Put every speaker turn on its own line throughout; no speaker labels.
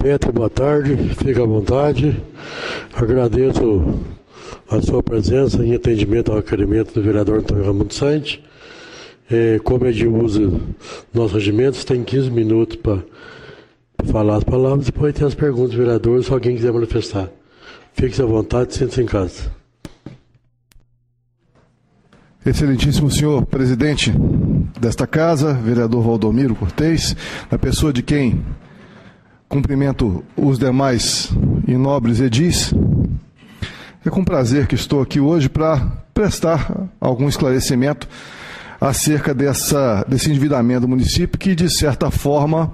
Petro, boa tarde, fique à vontade. Agradeço a sua presença em atendimento ao requerimento do vereador Antônio Raimundo Sainz. Como é de uso nosso regimento, você tem 15 minutos para falar as palavras, depois tem as perguntas do vereador, se alguém quiser manifestar. Fique à vontade, sinta-se em casa.
Excelentíssimo senhor presidente desta casa, vereador Valdomiro Cortez, na pessoa de quem cumprimento os demais e nobres edis, é com prazer que estou aqui hoje para prestar algum esclarecimento acerca desse endividamento do município que, de certa forma,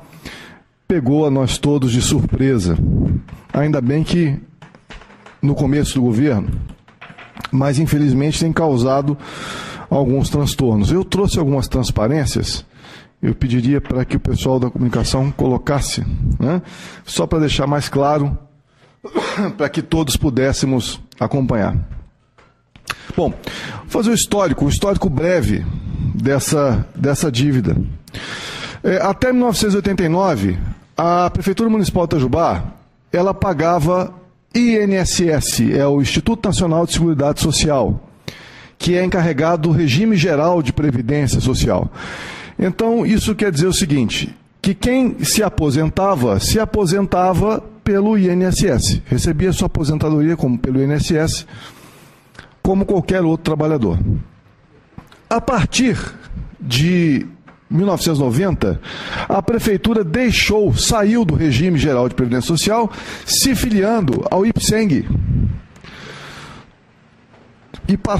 pegou a nós todos de surpresa. Ainda bem que no começo do governo, mas infelizmente tem causado alguns transtornos. Eu trouxe algumas transparências, eu pediria para que o pessoal da comunicação colocasse, né? Só para deixar mais claro, para que todos pudéssemos acompanhar. Bom, vou fazer um histórico breve dessa dívida. Até 1989, a Prefeitura Municipal de Itajubá, ela pagava INSS, é o Instituto Nacional de Seguridade Social, que é encarregado do regime geral de previdência social. Então, isso quer dizer o seguinte, que quem se aposentava pelo INSS, recebia sua aposentadoria pelo INSS, como qualquer outro trabalhador. A partir de 1990, a Prefeitura saiu do regime geral de previdência social, se filiando ao IPSENG,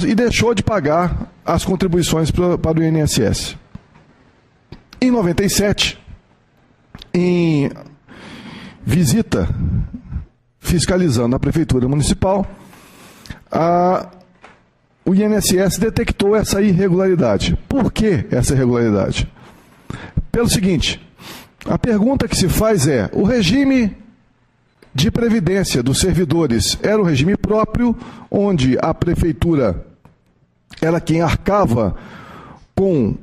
e deixou de pagar as contribuições para o INSS. Em 97, em visita fiscalizando a Prefeitura Municipal, o INSS detectou essa irregularidade. Por que essa irregularidade? Pelo seguinte, a pergunta que se faz é, o regime de previdência dos servidores era um regime próprio, onde a Prefeitura era quem arcava com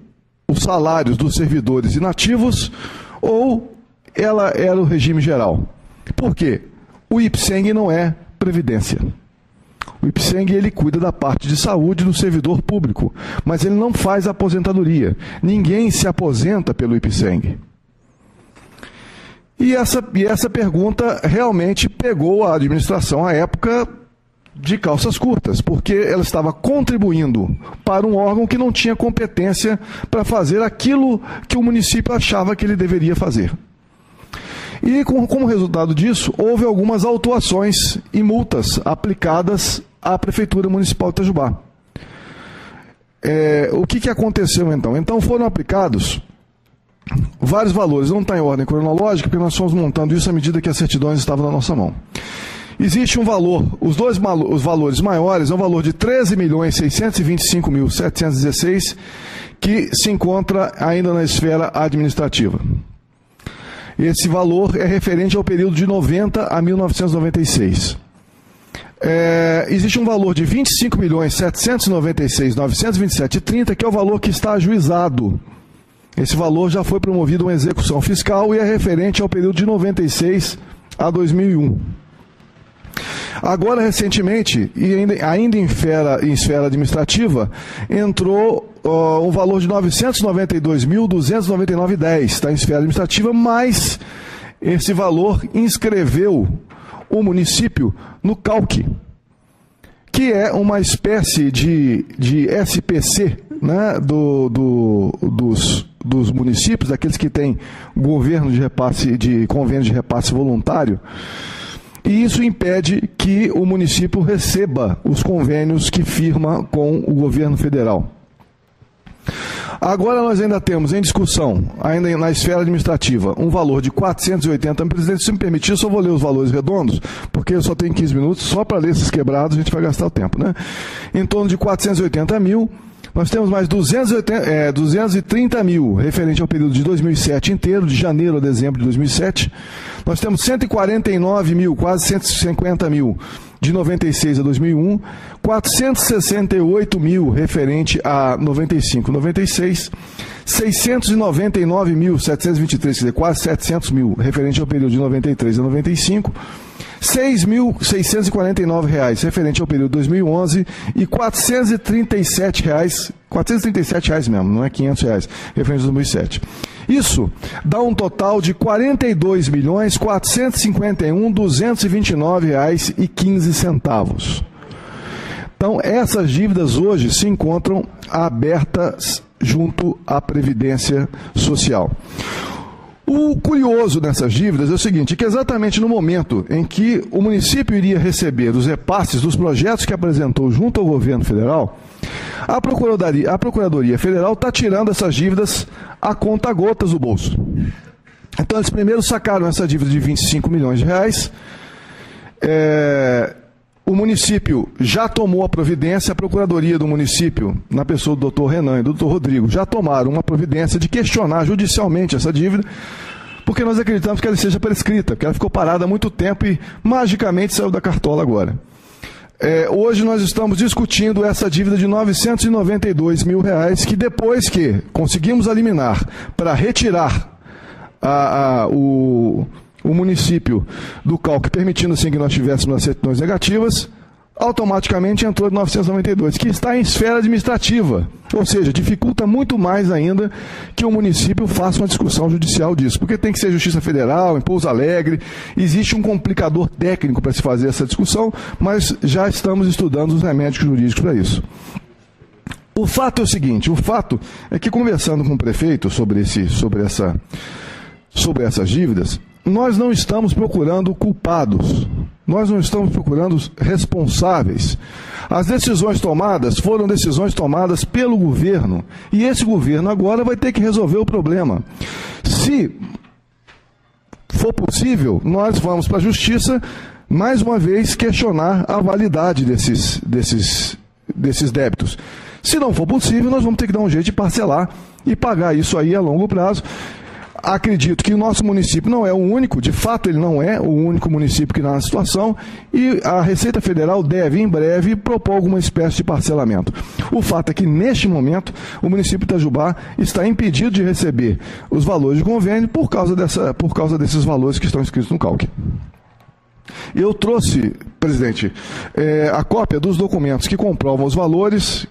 os salários dos servidores inativos, ou ela era o regime geral? Por quê? O IPSENG não é previdência. O IPSENG, ele cuida da parte de saúde do servidor público, mas ele não faz aposentadoria. Ninguém se aposenta pelo IPSENG. E essa pergunta realmente pegou a administração à época de calças curtas, porque ela estava contribuindo para um órgão que não tinha competência para fazer aquilo que o município achava que ele deveria fazer. E como resultado disso, houve algumas autuações e multas aplicadas à Prefeitura Municipal de Itajubá. O que aconteceu então? Então foram aplicados vários valores, não está em ordem cronológica, porque nós fomos montando isso à medida que as certidões estavam na nossa mão. Existe um valor, os valores maiores é o valor de R$ 13.625.716, que se encontra ainda na esfera administrativa. Esse valor é referente ao período de 90 a 1996. Existe um valor de R$ 25.796.927,30, que é o valor que está ajuizado. Esse valor já foi promovido uma execução fiscal e é referente ao período de 96 a 2001. Agora, recentemente, e ainda em esfera administrativa, entrou um valor de R$ 992.299,10, está em esfera administrativa, mas esse valor inscreveu o município no CALC, que é uma espécie de SPC, né, dos municípios, daqueles que têm convênio de repasse voluntário, e isso impede que o município receba os convênios que firma com o governo federal. Agora nós ainda temos em discussão, ainda na esfera administrativa, um valor de 480 mil. Presidente, se me permitir, eu só vou ler os valores redondos, porque eu só tenho 15 minutos, só para ler esses quebrados a gente vai gastar o tempo, né? Em torno de 480 mil, nós temos mais 230 mil, referente ao período de 2007 inteiro, de janeiro a dezembro de 2007. Nós temos 149 mil, quase 150 mil, de 96 a 2001, 468 mil referente a 95, 96, 699.723, quer dizer, quase 700 mil, referente ao período de 93 a 95, R$ 6.649, referente ao período de 2011, e R$ 437 mesmo, não é R$ 500, referente a 2007. Isso dá um total de R$ 42.451.229,15. Então, essas dívidas hoje se encontram abertas junto à Previdência Social. O curioso dessas dívidas é o seguinte, que exatamente no momento em que o município iria receber os repasses dos projetos que apresentou junto ao governo federal, a Procuradoria Federal está tirando essas dívidas a conta-gotas do bolso. Então, eles primeiro sacaram essa dívida de R$ 25 milhões. O município já tomou a providência, a Procuradoria do município, na pessoa do Dr. Renan e do Dr. Rodrigo, já tomaram uma providência de questionar judicialmente essa dívida, porque nós acreditamos que ela seja prescrita, porque ela ficou parada há muito tempo e magicamente saiu da cartola agora. Hoje nós estamos discutindo essa dívida de R$ 992 mil, que depois que conseguimos eliminar para retirar o município do CALC, permitindo assim que nós tivéssemos as certidões negativas, automaticamente entrou de 992, que está em esfera administrativa, ou seja, dificulta muito mais ainda que o município faça uma discussão judicial disso, porque tem que ser Justiça Federal, em Pouso Alegre, existe um complicador técnico para se fazer essa discussão, mas já estamos estudando os remédios jurídicos para isso. O fato é o seguinte, o fato é que conversando com o prefeito sobre essas dívidas, nós não estamos procurando culpados, nós não estamos procurando responsáveis. As decisões tomadas foram decisões tomadas pelo governo, e esse governo agora vai ter que resolver o problema. Se for possível, nós vamos para a Justiça, mais uma vez, questionar a validade desses débitos. Se não for possível, nós vamos ter que dar um jeito de parcelar e pagar isso aí a longo prazo. Acredito que o nosso município não é o único, de fato ele não é o único município que está na situação, e a Receita Federal deve, em breve, propor alguma espécie de parcelamento. O fato é que, neste momento, o município de Itajubá está impedido de receber os valores de convênio por causa desses valores que estão inscritos no CALC. Eu trouxe, presidente, a cópia dos documentos que comprovam os valores,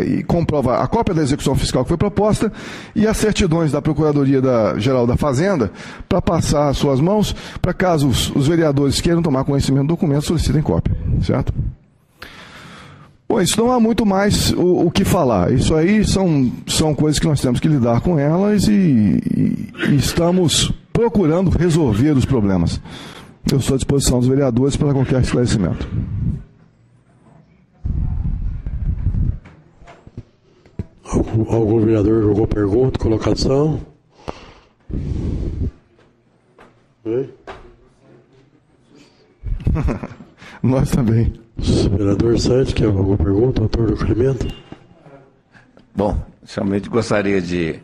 e comprova a cópia da execução fiscal que foi proposta e as certidões da Procuradoria-Geral da Fazenda para passar às suas mãos, para caso os vereadores queiram tomar conhecimento do documento, solicitem cópia, certo? Bom, isso não há muito mais o que falar. Isso aí são coisas que nós temos que lidar com elas e estamos procurando resolver os problemas. Eu estou à disposição dos vereadores para qualquer esclarecimento.
Algum vereador com alguma pergunta, colocação? Oi?
Nós também.
Vereador Santos, quer alguma pergunta, autor do requerimento?
Bom, somente gostaria de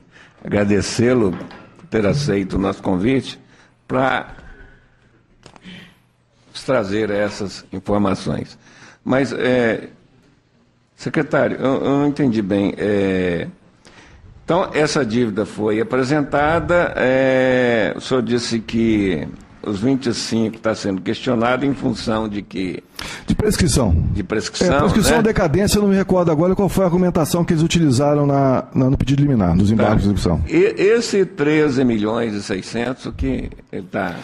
agradecê-lo por ter aceito o nosso convite para trazer essas informações. Mas, secretário, eu não entendi bem. Então, essa dívida foi apresentada, o senhor disse que os 25 está sendo questionado em função de que...
De prescrição.
De prescrição,
prescrição
né?
ou decadência, eu não me recordo agora qual foi a argumentação que eles utilizaram no pedido liminar, nos embargos de execução.
E esse 13 milhões e 600, o que está...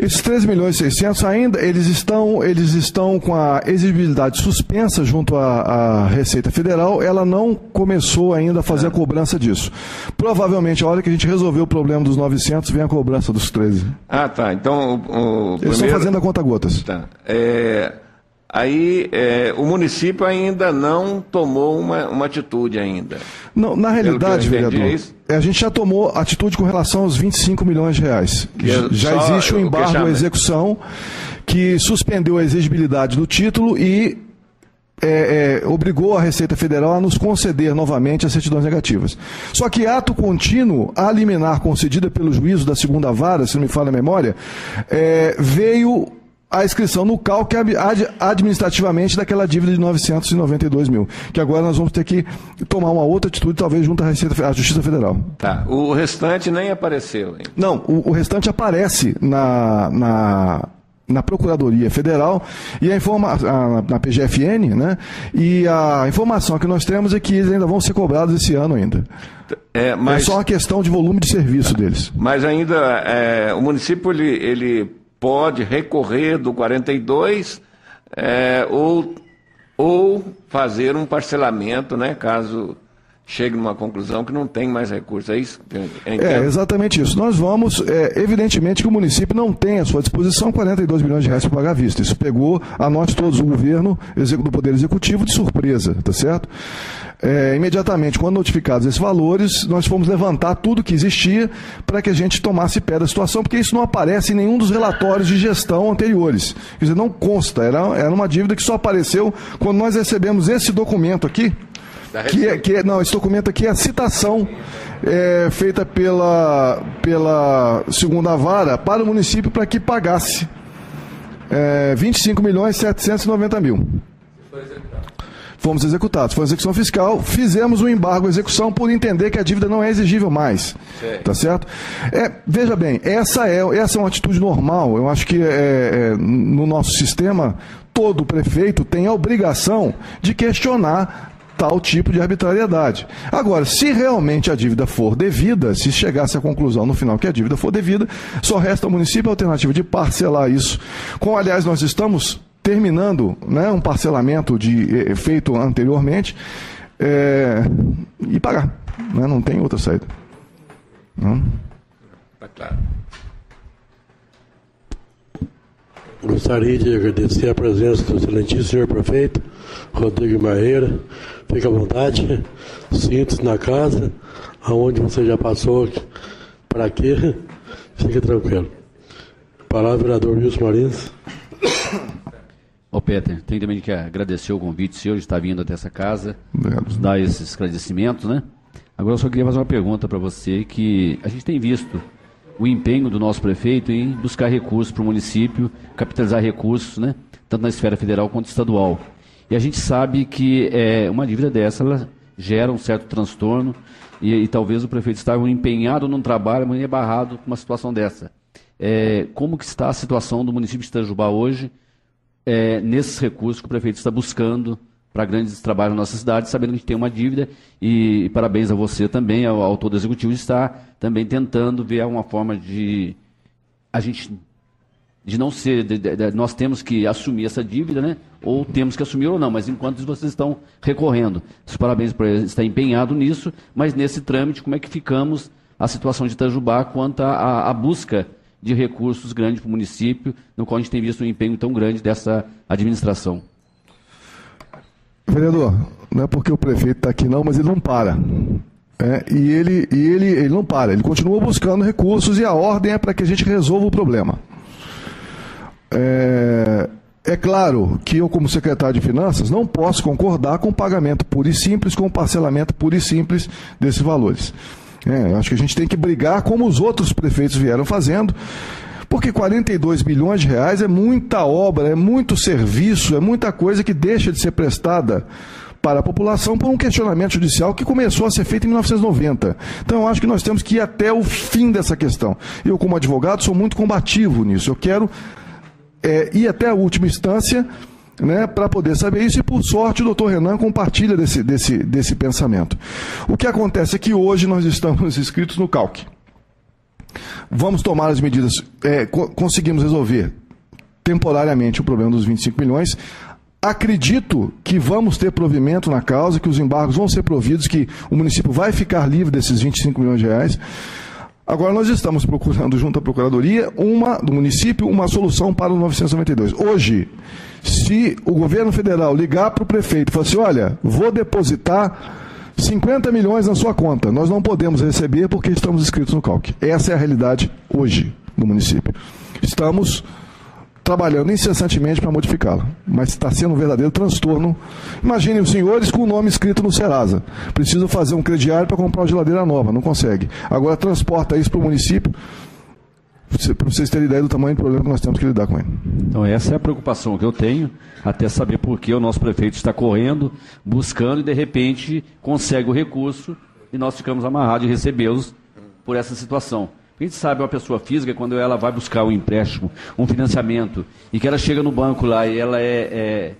Esses 13 milhões e 600 ainda, eles estão com a exigibilidade suspensa junto à Receita Federal, ela não começou ainda a fazer a cobrança disso. Provavelmente, a hora que a gente resolver o problema dos 900, vem a cobrança dos 13.
Ah, tá. Então,
eles estão fazendo a conta-gotas.
Tá. Aí, o município ainda não tomou uma atitude ainda.
Não, na realidade, vereador, a gente já tomou atitude com relação aos 25 milhões de reais. Já existe um embargo à execução que suspendeu a exigibilidade do título e obrigou a Receita Federal a nos conceder novamente as certidões negativas. Só que ato contínuo, a liminar concedida pelo juízo da segunda vara, se não me falha a memória, veio a inscrição no CALC administrativamente daquela dívida de 992 mil, que agora nós vamos ter que tomar uma outra atitude, talvez junto à Justiça Federal.
Tá, o restante nem apareceu ainda.
Não, o restante aparece na Procuradoria Federal e na PGFN, né? E a informação que nós temos é que eles ainda vão ser cobrados esse ano ainda. É só uma questão de volume de serviço deles.
Mas ainda o município ele pode recorrer do 42 ou fazer um parcelamento, né, caso chegue numa conclusão que não tem mais recursos. É isso?
Exatamente isso. Nós vamos, evidentemente que o município não tem à sua disposição 42 milhões de reais para pagar à vista. Isso pegou a nós todos, o governo do Poder Executivo, de surpresa, tá certo? Imediatamente, quando notificados esses valores, nós fomos levantar tudo que existia para que a gente tomasse pé da situação, porque isso não aparece em nenhum dos relatórios de gestão anteriores. Quer dizer, não consta, era uma dívida que só apareceu quando nós recebemos esse documento aqui, esse documento aqui é a citação feita pela segunda vara para o município para que pagasse 25.790.000. Fomos executados. Foi uma execução fiscal, fizemos um embargo à execução por entender que a dívida não é exigível mais. Tá certo? Veja bem, essa é uma atitude normal. Eu acho que no nosso sistema, todo prefeito tem a obrigação de questionar tal tipo de arbitrariedade. Agora, se realmente a dívida for devida, se chegasse à conclusão no final que a dívida for devida, só resta ao município a alternativa de parcelar isso. Aliás, nós estamos terminando, né, um parcelamento feito anteriormente e pagar. Né, não tem outra saída.
Está claro.
Gostaria de agradecer a presença do excelentíssimo senhor prefeito, Rodrigo Marreira. Fique à vontade, sinta-se na casa, aonde você já passou, para quê? Fique tranquilo. Palavra, vereador Wilson Marins.
Peter, tenho também que agradecer o convite seu de estar vindo até essa casa, nos dar esses esclarecimentos, né? Agora eu só queria fazer uma pergunta para você, que a gente tem visto o empenho do nosso prefeito em buscar recursos para o município, capitalizar recursos, né? Tanto na esfera federal quanto estadual. E a gente sabe que uma dívida dessa ela gera um certo transtorno e talvez o prefeito estava empenhado num trabalho, mas é barrado com uma situação dessa. Como que está a situação do município de Itajubá hoje, nesses recursos que o prefeito está buscando para grandes trabalhos na nossa cidade, sabendo que a gente tem uma dívida, e parabéns a você também, ao todo executivo, de estar também tentando ver uma forma de a gente não ser, nós temos que assumir essa dívida, né? Ou temos que assumir ou não, mas enquanto vocês estão recorrendo. Parabéns por estar empenhado nisso, mas nesse trâmite, como é que ficamos a situação de Itajubá quanto à busca de recursos grandes para o município, no qual a gente tem visto um empenho tão grande dessa administração?
Vereador, não é porque o prefeito está aqui não, mas ele não para. E ele não para, ele continua buscando recursos e a ordem é para que a gente resolva o problema. É claro que eu, como secretário de Finanças, não posso concordar com o pagamento puro e simples, com o parcelamento puro e simples desses valores. Acho que a gente tem que brigar como os outros prefeitos vieram fazendo, porque 42 bilhões de reais é muita obra, é muito serviço, é muita coisa que deixa de ser prestada para a população por um questionamento judicial que começou a ser feito em 1990. Então, eu acho que nós temos que ir até o fim dessa questão. Eu, como advogado, sou muito combativo nisso. Eu quero ir até a última instância, né, para poder saber isso, e por sorte o doutor Renan compartilha desse pensamento. O que acontece é que hoje nós estamos inscritos no CALC. Vamos tomar as medidas, conseguimos resolver temporariamente o problema dos 25 milhões. Acredito que vamos ter provimento na causa, que os embargos vão ser providos, que o município vai ficar livre desses 25 milhões de reais. Agora nós estamos procurando, junto à Procuradoria do município, uma solução para o 992. Hoje, se o governo federal ligar para o prefeito e falar assim, olha, vou depositar 50 milhões na sua conta, nós não podemos receber porque estamos inscritos no CALC. Essa é a realidade hoje no município. Estamos trabalhando incessantemente para modificá-la, mas está sendo um verdadeiro transtorno. Imaginem os senhores com o nome escrito no Serasa. Precisam fazer um crediário para comprar uma geladeira nova, não consegue. Agora transporta isso para o município para vocês terem ideia do tamanho do problema que nós temos que lidar com ele.
Então essa é a preocupação que eu tenho, até saber por que o nosso prefeito está correndo, buscando e de repente consegue o recurso e nós ficamos amarrados de recebê-los por essa situação. A gente sabe, uma pessoa física, quando ela vai buscar um empréstimo, um financiamento, e que ela chega no banco lá e ela é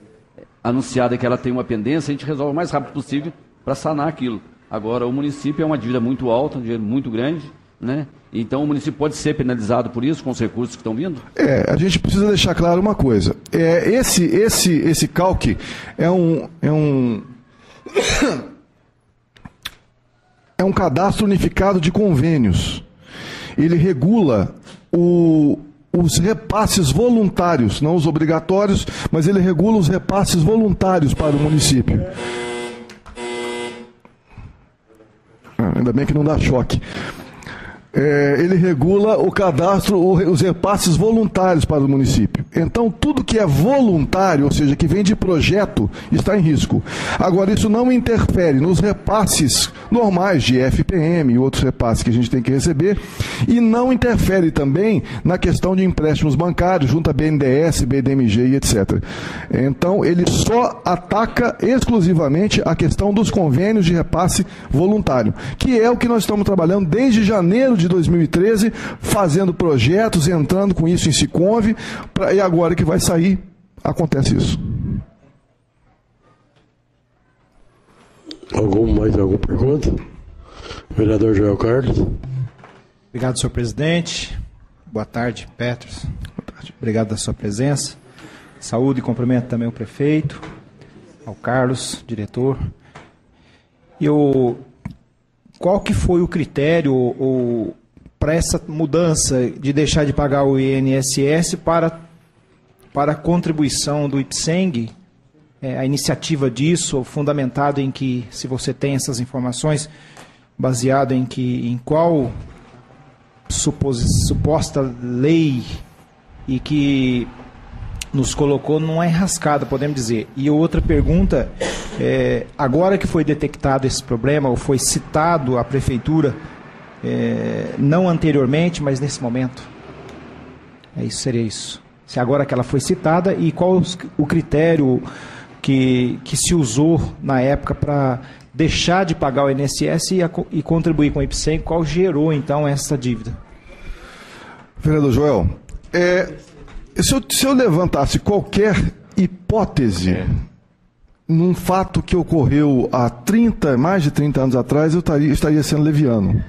anunciada que ela tem uma pendência, a gente resolve o mais rápido possível para sanar aquilo. Agora, o município é uma dívida muito alta, um dinheiro muito grande, né? Então o município pode ser penalizado por isso, com os recursos que estão vindo?
A gente precisa deixar claro uma coisa. Esse CALC é um cadastro unificado de convênios. Ele regula os repasses voluntários, não os obrigatórios, mas ele regula os repasses voluntários para o município. Ainda bem que não dá choque. Ele regula o cadastro, os repasses voluntários para o município. Então, tudo que é voluntário, ou seja, que vem de projeto, está em risco. Agora, isso não interfere nos repasses normais de FPM e outros repasses que a gente tem que receber, e não interfere também na questão de empréstimos bancários, junto a BNDES, BDMG e etc. Então, ele só ataca exclusivamente a questão dos convênios de repasse voluntário, que é o que nós estamos trabalhando desde janeiro de 2013, fazendo projetos, entrando com isso em Siconv, e agora que vai sair, acontece isso.
Mais alguma pergunta? Vereador Joel Carlos.
Obrigado, senhor presidente. Boa tarde, Petros. Boa tarde. Obrigado da sua presença. Saúde e cumprimento também ao prefeito, ao Carlos, diretor. Qual que foi o critério para essa mudança de deixar de pagar o INSS para a contribuição do IPSENG? A iniciativa disso, fundamentado em que, se você tem essas informações, baseado em qual suposta lei e que nos colocou numa enrascada, podemos dizer. E outra pergunta, agora que foi detectado esse problema, ou foi citado a prefeitura, não anteriormente, mas nesse momento, seria isso. Se agora que ela foi citada, e qual o critério que se usou na época para deixar de pagar o INSS e contribuir com o IPSEM, qual gerou então essa dívida?
Vereador Joel, se eu levantasse qualquer hipótese num fato que ocorreu há mais de 30 anos atrás, eu estaria sendo leviano.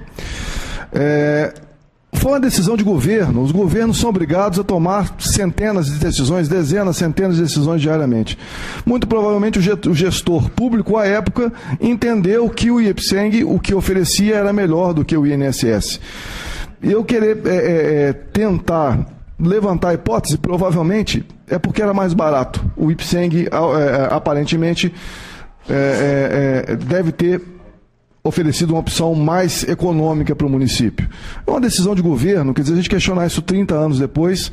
Foi uma decisão de governo. Os governos são obrigados a tomar centenas de decisões, dezenas, centenas de decisões diariamente. Muito provavelmente o gestor público, à época, entendeu que o IPSENG, o que oferecia, era melhor do que o INSS. E eu querer tentar levantar a hipótese, provavelmente, é porque era mais barato. O IPSENG, aparentemente, deve ter oferecido uma opção mais econômica para o município. É uma decisão de governo, quer dizer, a gente questionar isso 30 anos depois,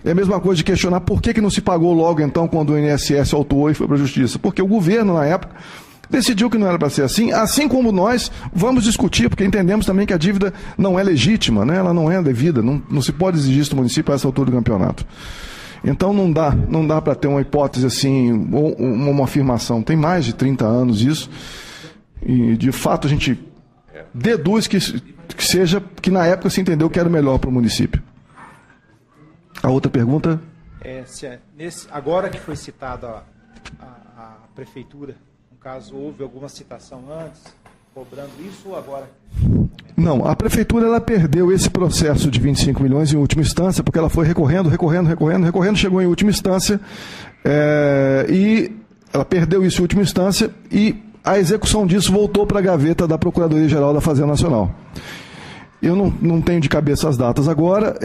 é a mesma coisa de questionar por que não se pagou logo, então, quando o INSS autuou e foi para a Justiça. Porque o governo, na época, decidiu que não era para ser assim como nós vamos discutir, porque entendemos também que a dívida não é legítima, né? Ela não é devida, não se pode exigir isso do município a essa altura do campeonato. Então não dá para ter uma hipótese assim, ou uma afirmação. Tem mais de 30 anos isso, e de fato a gente deduz que na época se entendeu que era o melhor para o município. A outra pergunta?
Agora que foi citada a prefeitura, no caso, houve alguma citação antes, cobrando isso ou agora?
Não, a prefeitura ela perdeu esse processo de 25 milhões em última instância, porque ela foi recorrendo, chegou em última instância, e ela perdeu isso em última instância, e a execução disso voltou para a gaveta da Procuradoria-Geral da Fazenda Nacional. Eu não tenho de cabeça as datas agora,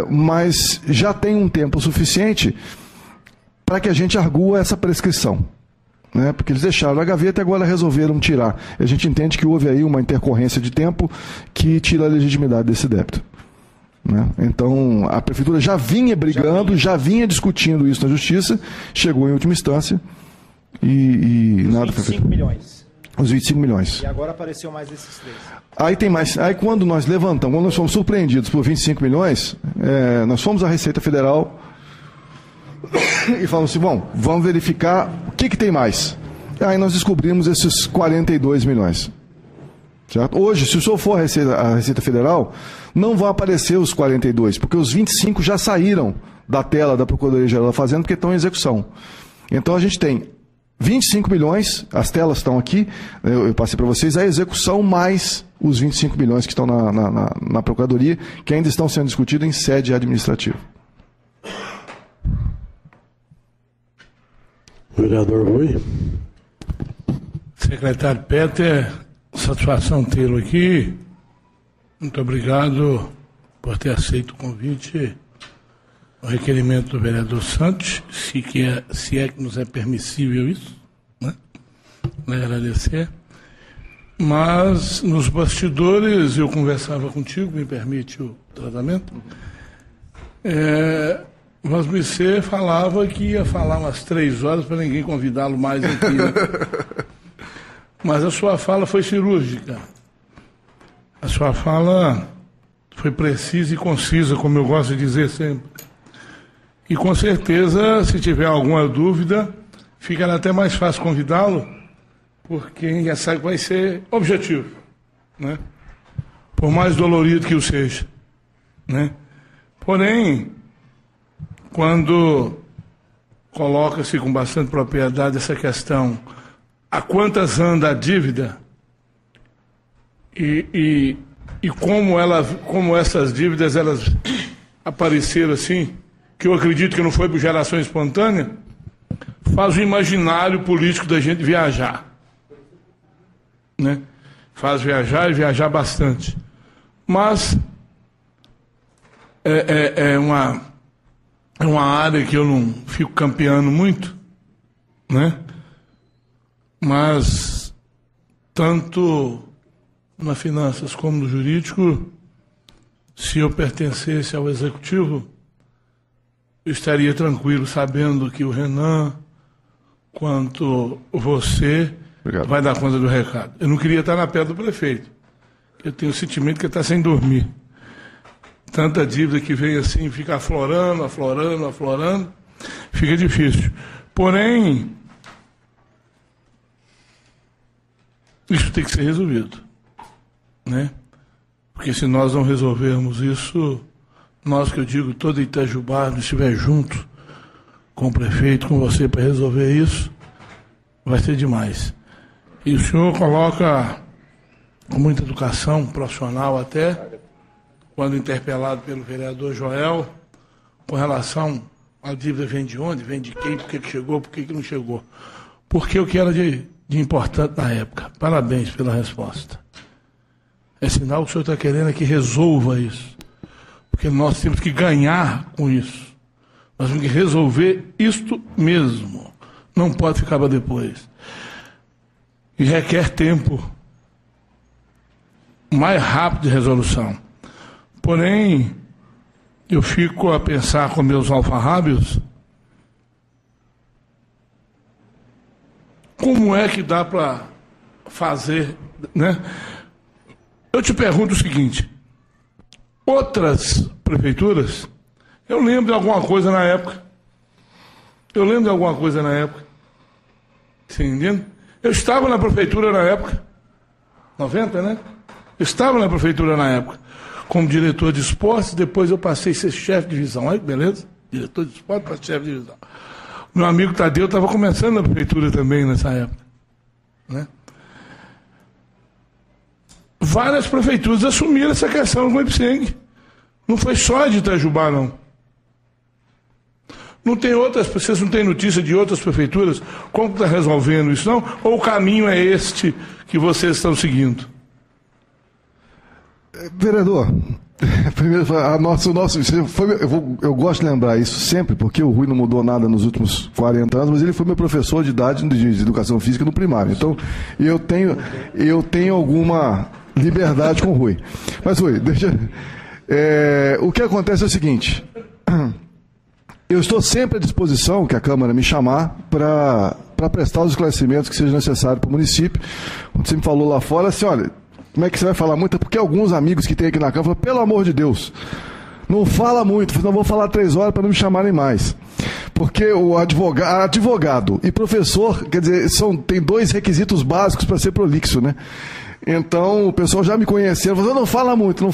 mas já tem um tempo suficiente para que a gente argua essa prescrição. Né? Porque eles deixaram a gaveta e agora resolveram tirar. A gente entende que houve aí uma intercorrência de tempo que tira a legitimidade desse débito. Né? Então, a prefeitura já vinha brigando, já vinha discutindo isso na Justiça, chegou em última instância e nada foi feito.
25 milhões.
os 25 milhões.
E agora apareceu mais esses 3.
Aí tem mais. Aí quando nós levantamos, quando nós fomos surpreendidos por 25 milhões, nós fomos à Receita Federal e falamos assim, bom, vamos verificar o que tem mais. Aí nós descobrimos esses 42 milhões. Certo? Hoje, se o senhor for à Receita Federal, não vão aparecer os 42, porque os 25 já saíram da tela da Procuradoria-Geral da Fazenda, porque estão em execução. Então a gente tem 25 milhões, as telas estão aqui, eu passei para vocês, a execução mais os 25 milhões que estão na Procuradoria, que ainda estão sendo discutidos em sede administrativa.
Vereador Rui.
Secretário Peter, satisfação tê-lo aqui. Muito obrigado por ter aceito o convite, o requerimento do vereador Santos, se é que nos é permissível isso, né? Vai agradecer. Mas nos bastidores eu conversava contigo, me permite o tratamento. Mas você falava que ia falar umas 3 horas para ninguém convidá-lo mais aqui, né? Mas a sua fala foi cirúrgica. A sua fala foi precisa e concisa, como eu gosto de dizer sempre. E com certeza, se tiver alguma dúvida, ficará até mais fácil convidá-lo, porque já sabe que vai ser objetivo, né? Por mais dolorido que o seja, né? Porém, quando coloca-se com bastante propriedade essa questão, a quantas anda a dívida e como essas dívidas elas apareceram assim, que eu acredito que não foi por geração espontânea, faz o imaginário político da gente viajar, né? Faz viajar e viajar bastante. Mas é uma área que eu não fico campeando muito, né? Mas tanto na finanças como no jurídico, se eu pertencesse ao executivo, eu estaria tranquilo sabendo que o Renan, quanto você, obrigado, vai dar conta do recado. Eu não queria estar na pele do prefeito. Eu tenho o sentimento que ele está sem dormir. Tanta dívida que vem assim, fica aflorando, fica difícil. Porém, isso tem que ser resolvido, né? Porque se nós não resolvermos isso, nós, que eu digo, todo Itajubá, não estiver junto com o prefeito, com você, para resolver isso, vai ser demais. E o senhor coloca com muita educação profissional até, quando interpelado pelo vereador Joel, com relação à dívida vem de onde, vem de quem, por que chegou, por que não chegou. Porque o que era de importante na época. Parabéns pela resposta. É sinal que o senhor está querendo que resolva isso. Porque nós temos que ganhar com isso. Nós temos que resolver isto mesmo. Não pode ficar para depois. E requer tempo mais rápido de resolução. Porém, eu fico a pensar com meus alfarrábios, como é que dá para fazer, né? Eu te pergunto o seguinte, outras prefeituras, eu lembro de alguma coisa na época, você entende? Eu estava na prefeitura na época, 90, né? Eu estava na prefeitura na época, como diretor de esportes, depois eu passei a ser chefe de divisão, aí, beleza? Diretor de esportes para chefe de divisão. Meu amigo Tadeu estava começando na prefeitura também nessa época, né? Várias prefeituras assumiram essa questão com o Ipseng. Não foi só de Itajubá, não. Não tem outras, vocês não têm notícia de outras prefeituras? Como está resolvendo isso, não? Ou o caminho é este que vocês estão seguindo?
Vereador, primeiro, eu gosto de lembrar isso sempre, porque o Rui não mudou nada nos últimos 40 anos, mas ele foi meu professor de idade de educação física no primário. Então, eu tenho alguma liberdade com o Rui. Mas, Rui, o que acontece é o seguinte, eu estou sempre à disposição, que a Câmara me chamar, para para prestar os esclarecimentos que sejam necessários para o município. Quando você me falou lá fora, assim, olha, como é que você vai falar muito? Porque alguns amigos que tem aqui na Câmara falaram, pelo amor de Deus, não fala muito, não vou falar 3 horas para não me chamarem mais. Porque o advogado e professor, quer dizer, tem 2 requisitos básicos para ser prolixo, né? Então, o pessoal já me conheceu, falou, não fala muito,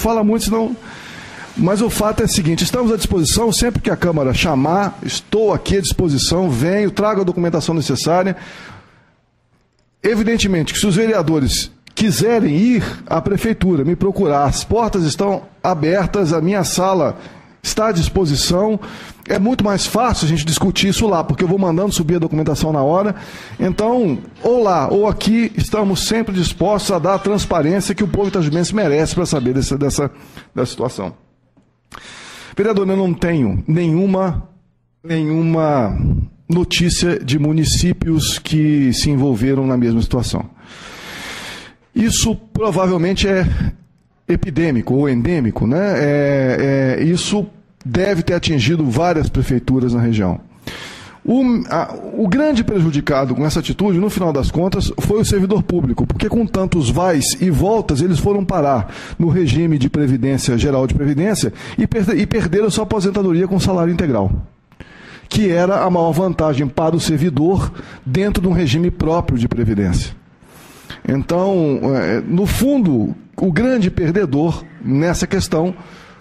senão... Mas o fato é o seguinte, estamos à disposição, sempre que a Câmara chamar, estou aqui à disposição, venho, trago a documentação necessária. Evidentemente que se os vereadores quiserem ir à Prefeitura, me procurar, as portas estão abertas, a minha sala está à disposição. É muito mais fácil a gente discutir isso lá, porque eu vou mandando subir a documentação na hora. Então, ou lá ou aqui, estamos sempre dispostos a dar a transparência que o povo itajubense merece para saber dessa situação. Vereador, eu não tenho nenhuma notícia de municípios que se envolveram na mesma situação. Isso provavelmente é epidêmico ou endêmico, né? Isso deve ter atingido várias prefeituras na região. O grande prejudicado com essa atitude, no final das contas, foi o servidor público, porque com tantos vais e voltas, eles foram parar no regime de previdência, geral de previdência, e perderam sua aposentadoria com salário integral, que era a maior vantagem para o servidor dentro de um regime próprio de previdência. Então, no fundo, o grande perdedor nessa questão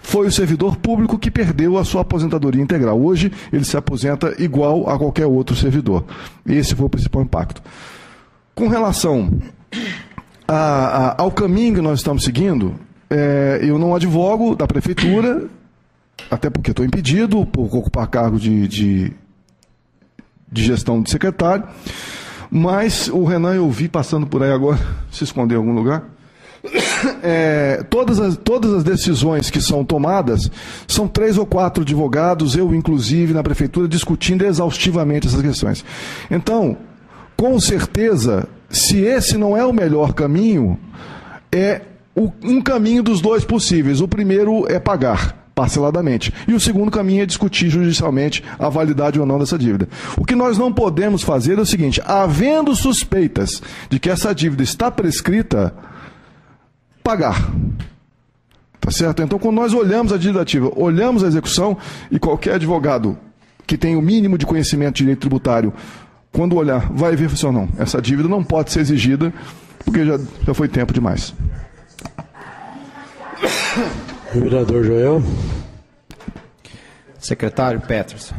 foi o servidor público que perdeu a sua aposentadoria integral. Hoje, ele se aposenta igual a qualquer outro servidor. Esse foi o principal impacto. Com relação ao caminho que nós estamos seguindo, eu não advogo da Prefeitura, até porque estou impedido por ocupar cargo de gestão de secretário, mas o Renan eu vi passando por aí agora, se esconder em algum lugar. Todas as decisões que são tomadas, são 3 ou 4 advogados, eu inclusive, na Prefeitura, discutindo exaustivamente essas questões. Então, com certeza, se esse não é o melhor caminho, é um caminho dos 2 possíveis. O primeiro é pagar parceladamente. E o segundo caminho é discutir judicialmente a validade ou não dessa dívida. O que nós não podemos fazer é o seguinte, havendo suspeitas de que essa dívida está prescrita, pagar. Tá certo? Então, quando nós olhamos a dívida ativa, olhamos a execução, e qualquer advogado que tem o mínimo de conhecimento de direito tributário, quando olhar, vai ver se ou não. Essa dívida não pode ser exigida, porque já foi tempo demais.
Vereador Joel.
Secretário Peterson.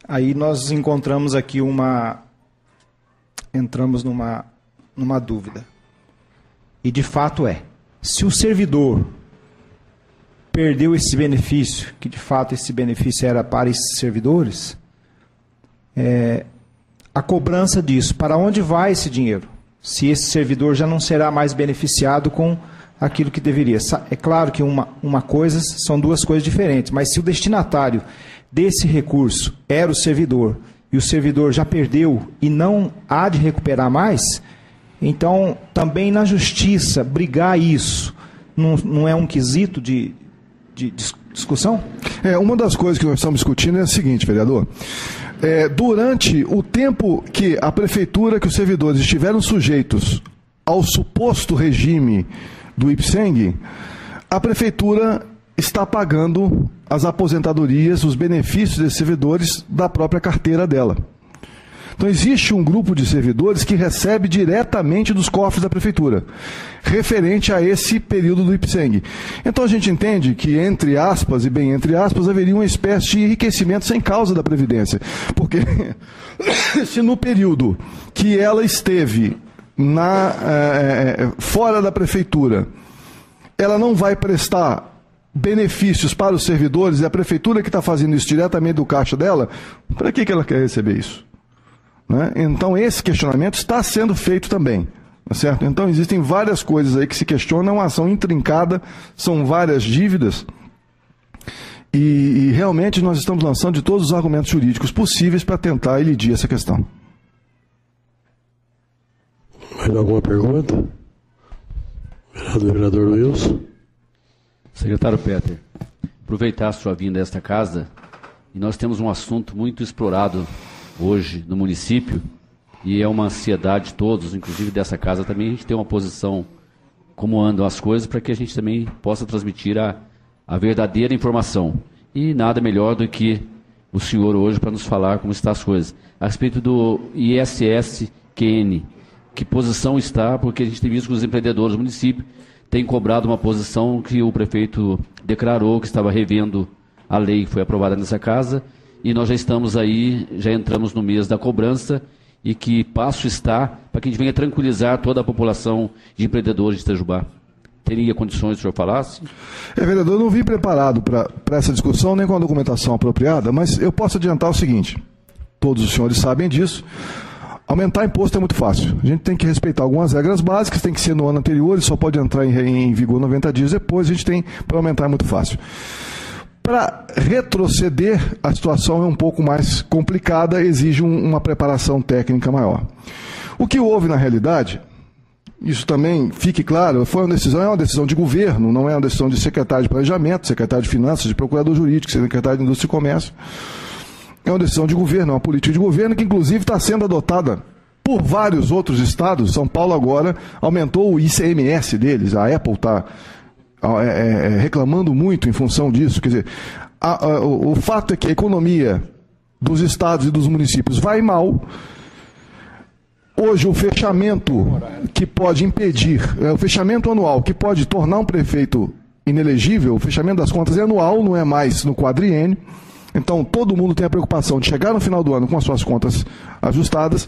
Aí nós encontramos aqui entramos numa dúvida. E de fato se o servidor perdeu esse benefício, que de fato esse benefício era para esses servidores, a cobrança disso, para onde vai esse dinheiro? Se esse servidor já não será mais beneficiado com aquilo que deveria. É claro que uma coisa são 2 coisas diferentes, mas se o destinatário desse recurso era o servidor, e o servidor já perdeu e não há de recuperar mais, então também na justiça brigar isso não é um quesito de discussão?
Uma das coisas que nós estamos discutindo é a seguinte, vereador. Durante o tempo que a Prefeitura, que os servidores estiveram sujeitos ao suposto regime do IPSENG, a Prefeitura está pagando as aposentadorias, os benefícios desses servidores da própria carteira dela. Então, existe um grupo de servidores que recebe diretamente dos cofres da Prefeitura, referente a esse período do IPSENG. Então, a gente entende que, entre aspas, e bem entre aspas, haveria uma espécie de enriquecimento sem causa da Previdência. Porque, se no período que ela esteve fora da Prefeitura, ela não vai prestar benefícios para os servidores, e a Prefeitura que está fazendo isso diretamente do caixa dela, para que ela quer receber isso? Né? Então, esse questionamento está sendo feito também. Tá certo? Então, existem várias coisas aí que se questionam, é uma ação intrincada, são várias dívidas, e realmente nós estamos lançando de todos os argumentos jurídicos possíveis para tentar elidir essa questão.
Mais alguma pergunta? Vereador Wilson.
Secretário Peter, aproveitar a sua vinda a esta casa, e nós temos um assunto muito explorado hoje no município, e é uma ansiedade de todos, inclusive dessa casa também, a gente tem uma posição como andam as coisas, para que a gente também possa transmitir a verdadeira informação. E nada melhor do que o senhor hoje para nos falar como estão as coisas. A respeito do ISS-QN, que posição está, porque a gente tem visto que os empreendedores do município têm cobrado uma posição que o prefeito declarou que estava revendo a lei que foi aprovada nessa casa, e nós já estamos aí, já entramos no mês da cobrança, e que passo está para que a gente venha tranquilizar toda a população de empreendedores de Itajubá. Teria condições de o senhor falasse?
Vereador, eu não vim preparado para essa discussão, nem com a documentação apropriada, mas eu posso adiantar o seguinte, todos os senhores sabem disso, aumentar imposto é muito fácil. A gente tem que respeitar algumas regras básicas, tem que ser no ano anterior, e só pode entrar em vigor 90 dias depois, a gente tem, para aumentar é muito fácil. Para retroceder, a situação é um pouco mais complicada, exige uma preparação técnica maior. O que houve na realidade, isso também fique claro, foi uma decisão, é uma decisão de governo, não é uma decisão de secretário de planejamento, secretário de finanças, de procurador jurídico, secretário de indústria e comércio. É uma decisão de governo, é uma política de governo que inclusive está sendo adotada por vários outros estados. São Paulo agora aumentou o ICMS deles, a Apple está reclamando muito em função disso. Quer dizer, o fato é que a economia dos estados e dos municípios vai mal. Hoje o fechamento que pode impedir, o fechamento anual que pode tornar um prefeito inelegível, o fechamento das contas é anual, não é mais no quadriênio. Então todo mundo tem a preocupação de chegar no final do ano com as suas contas ajustadas.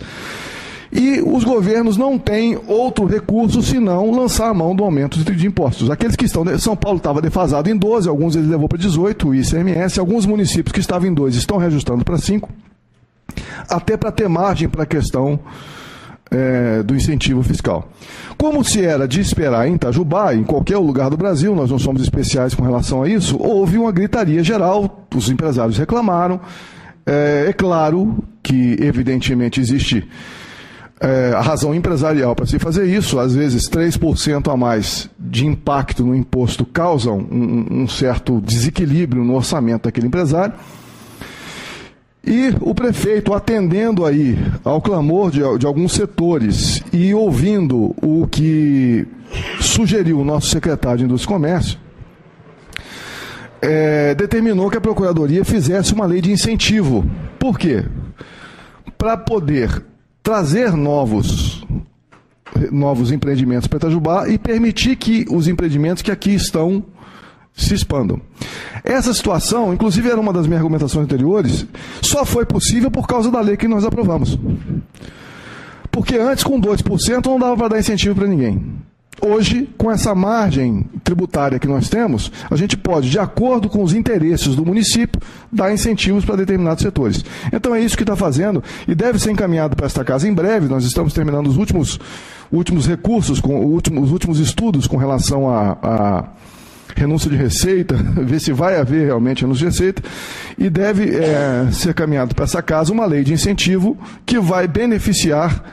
E os governos não têm outro recurso senão lançar a mão do aumento de impostos. Aqueles que estão... São Paulo estava defasado em 12, alguns ele levou para 18, o ICMS. Alguns municípios que estavam em 2 estão reajustando para 5, até para ter margem para a questão do incentivo fiscal. Como se era de esperar em Itajubá, em qualquer lugar do Brasil, nós não somos especiais com relação a isso, houve uma gritaria geral, os empresários reclamaram. É claro que, evidentemente, existe... a razão empresarial para se fazer isso, às vezes 3% a mais de impacto no imposto causam um certo desequilíbrio no orçamento daquele empresário. E o prefeito, atendendo aí ao clamor de alguns setores e ouvindo o que sugeriu o nosso secretário de Indústria e Comércio, determinou que a Procuradoria fizesse uma lei de incentivo. Por quê? Para poder trazer novos empreendimentos para Itajubá e permitir que os empreendimentos que aqui estão se expandam. Essa situação, inclusive era uma das minhas argumentações anteriores, só foi possível por causa da lei que nós aprovamos. Porque antes, com 2%, não dava para dar incentivo para ninguém. Hoje, com essa margem tributária que nós temos, a gente pode, de acordo com os interesses do município, dar incentivos para determinados setores. Então é isso que está fazendo e deve ser encaminhado para esta casa em breve. Nós estamos terminando os últimos recursos, os últimos estudos com relação a renúncia de receita, ver se vai haver realmente renúncia de receita, e deve ser caminhado para essa casa uma lei de incentivo que vai beneficiar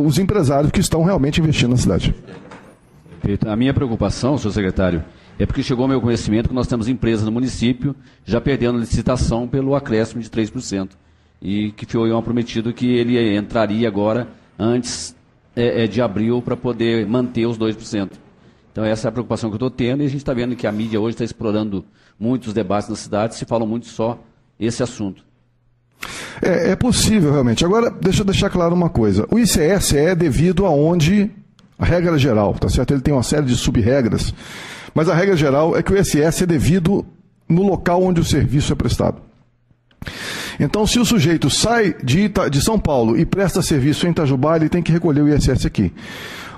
os empresários que estão realmente investindo na cidade.
A minha preocupação, senhor secretário, é porque chegou ao meu conhecimento que nós temos empresas no município já perdendo licitação pelo acréscimo de 3%, e que foi prometido que ele entraria agora antes de abril para poder manter os 2%. Então essa é a preocupação que eu estou tendo, e a gente está vendo que a mídia hoje está explorando muitos debates na cidade, se fala muito só esse assunto.
É possível realmente. Agora, deixa eu deixar claro uma coisa. O ICS é devido aonde a regra geral, tá certo? Ele tem uma série de sub-regras, mas a regra geral é que o ICS é devido no local onde o serviço é prestado. Então, se o sujeito sai de São Paulo e presta serviço em Itajubá, ele tem que recolher o ISS aqui.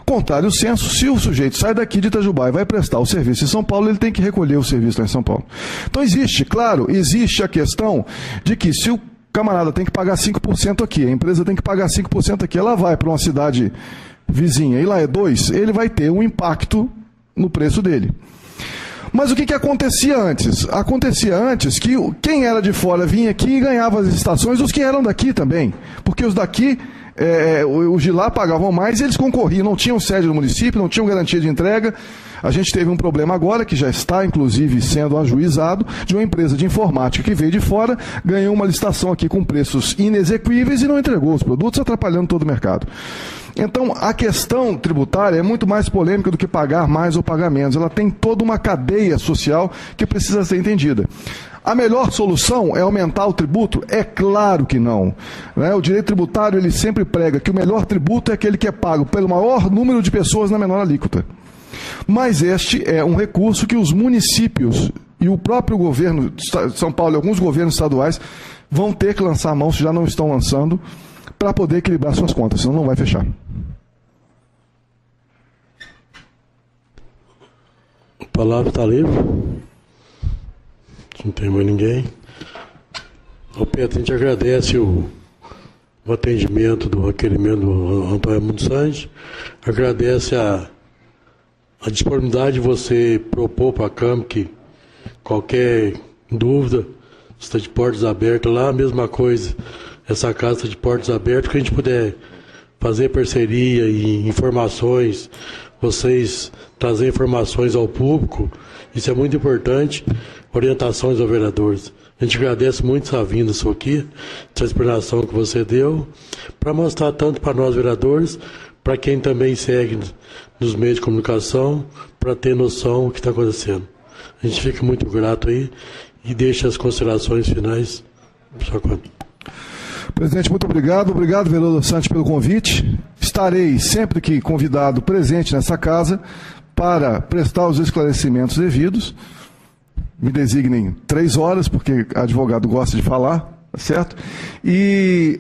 Contrário senso, se o sujeito sai daqui de Itajubá e vai prestar o serviço em São Paulo, ele tem que recolher o serviço lá em São Paulo. Então existe a questão de que se o camarada tem que pagar 5% aqui, a empresa tem que pagar 5% aqui, ela vai para uma cidade vizinha e lá é 2%, ele vai ter um impacto no preço dele. Mas o que acontecia antes? Acontecia antes que quem era de fora vinha aqui e ganhava as estações, os que eram daqui também, porque os daqui Os de lá pagavam mais e eles concorriam, não tinham sede no município, não tinham garantia de entrega. A gente teve um problema agora, que já está, inclusive, sendo ajuizado, de uma empresa de informática que veio de fora, ganhou uma licitação aqui com preços inexequíveis e não entregou os produtos, atrapalhando todo o mercado. Então, a questão tributária é muito mais polêmica do que pagar mais ou pagar menos. Ela tem toda uma cadeia social que precisa ser entendida. A melhor solução é aumentar o tributo? É claro que não. O direito tributário ele sempre prega que o melhor tributo é aquele que é pago pelo maior número de pessoas na menor alíquota. Mas este é um recurso que os municípios e o próprio governo de São Paulo e alguns governos estaduais vão ter que lançar a mão, se já não estão lançando, para poder equilibrar suas contas, senão não vai fechar.
A palavra está livre. Não tem mais ninguém. O Pedro, a gente agradece o atendimento do requerimento do Antônio Raimundo Sanches, agradece a disponibilidade de você propor para a Câmara que qualquer dúvida está de portas abertas lá, a mesma coisa, essa casa está de portas abertas, que a gente puder fazer parceria e informações, vocês trazer informações ao público, isso é muito importante, orientações aos vereadores. A gente agradece muito essa vinda sua aqui, essa explanação que você deu, para mostrar tanto para nós vereadores, para quem também segue nos meios de comunicação, para ter noção do que está acontecendo. A gente fica muito grato aí e deixa as considerações finais por sua conta.
Presidente, muito obrigado. Obrigado, vereador Sanches, pelo convite. Estarei, sempre que convidado, presente nessa casa para prestar os esclarecimentos devidos. Me designem 3 horas, porque advogado gosta de falar, tá certo? E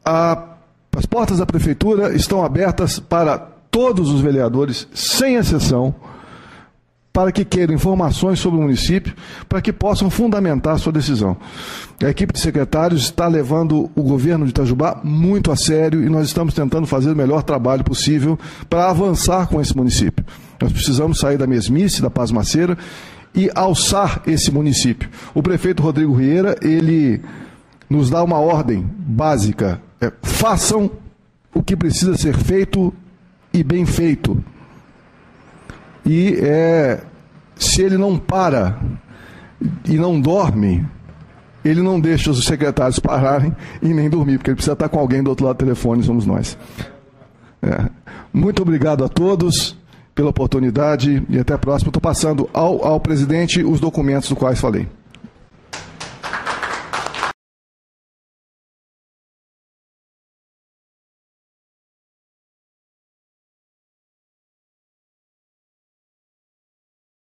as portas da Prefeitura estão abertas para todos os vereadores, sem exceção, para que queiram informações sobre o município, para que possam fundamentar a sua decisão. A equipe de secretários está levando o governo de Itajubá muito a sério e nós estamos tentando fazer o melhor trabalho possível para avançar com esse município. Nós precisamos sair da mesmice, da pasmaceira e alçar esse município. O prefeito Rodrigo Rieira, ele nos dá uma ordem básica: façam o que precisa ser feito e bem feito. E se ele não para e não dorme, ele não deixa os secretários pararem e nem dormir, porque ele precisa estar com alguém do outro lado do telefone, somos nós. Muito obrigado a todos pela oportunidade e até a próxima. Estou passando ao presidente os documentos dos quais falei.